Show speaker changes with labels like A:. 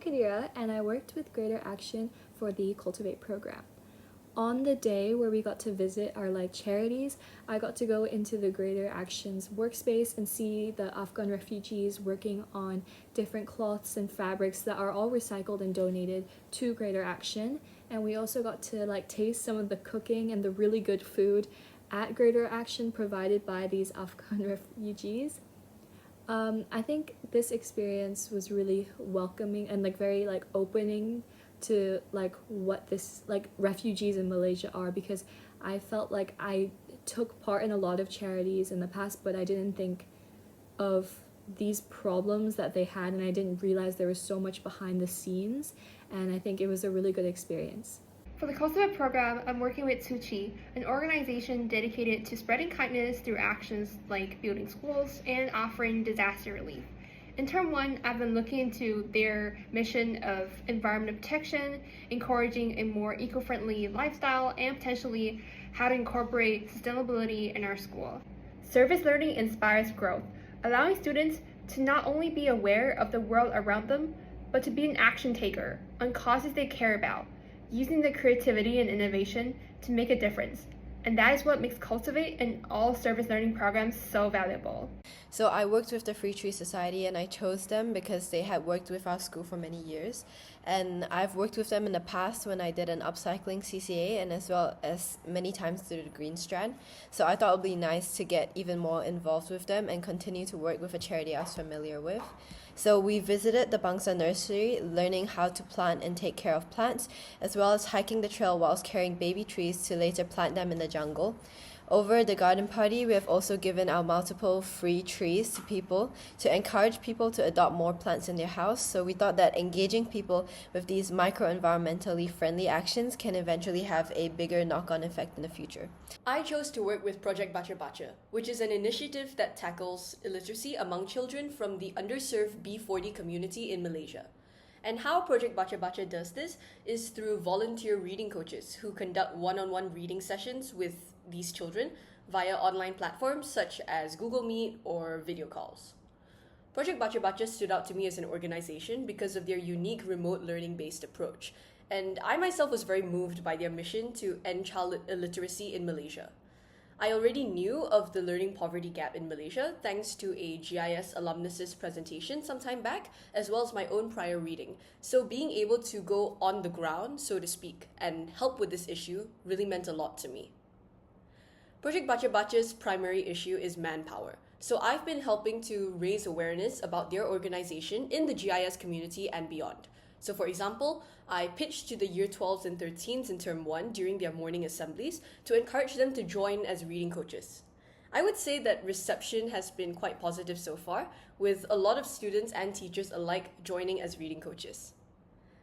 A: Kadira, and I worked with Greater Action for the Cultivate program. On the day where we got to visit our charities, I got to go into the Greater Action's workspace and see the Afghan refugees working on different cloths and fabrics that are all recycled and donated to Greater Action. And we also got to taste some of the cooking and the really good food at Greater Action provided by these Afghan refugees. I think this experience was really welcoming and very opening to what this refugees in Malaysia are, because I felt like I took part in a lot of charities in the past, but I didn't think of these problems that they had, and I didn't realize there was so much behind the scenes, and I think it was a really good experience.
B: For the Cultivate program, I'm working with Suchi, an organization dedicated to spreading kindness through actions like building schools and offering disaster relief. In Term 1, I've been looking into their mission of environmental protection, encouraging a more eco-friendly lifestyle, and potentially how to incorporate sustainability in our school. Service learning inspires growth, allowing students to not only be aware of the world around them, but to be an action taker on causes they care about, using their creativity and innovation to make a difference. And that is what makes Cultivate and all service learning programs so valuable.
C: So I worked with the Free Tree Society, and I chose them because they had worked with our school for many years. And I've worked with them in the past when I did an upcycling CCA, and as well as many times through the Green Strand. So I thought it would be nice to get even more involved with them and continue to work with a charity I was familiar with. So we visited the Bangsa Nursery, learning how to plant and take care of plants, as well as hiking the trail whilst carrying baby trees to later plant them in the jungle. Over the garden party, we have also given out multiple free trees to people to encourage people to adopt more plants in their house. So we thought that engaging people with these micro-environmentally friendly actions can eventually have a bigger knock-on effect in the future.
D: I chose to work with Project Baca Baca, which is an initiative that tackles illiteracy among children from the underserved B40 community in Malaysia. And how Project Baca Baca does this is through volunteer reading coaches who conduct one-on-one reading sessions with these children via online platforms such as Google Meet or video calls. Project Baca Baca stood out to me as an organization because of their unique remote learning-based approach, and I myself was very moved by their mission to end child illiteracy in Malaysia. I already knew of the learning poverty gap in Malaysia thanks to a GIS alumnus' presentation some time back, as well as my own prior reading. So being able to go on the ground, so to speak, and help with this issue really meant a lot to me. Project Baca Baca's primary issue is manpower. So I've been helping to raise awareness about their organization in the GIS community and beyond. So for example, I pitched to the Year 12s and 13s in Term 1 during their morning assemblies to encourage them to join as reading coaches. I would say that reception has been quite positive so far, with a lot of students and teachers alike joining as reading coaches.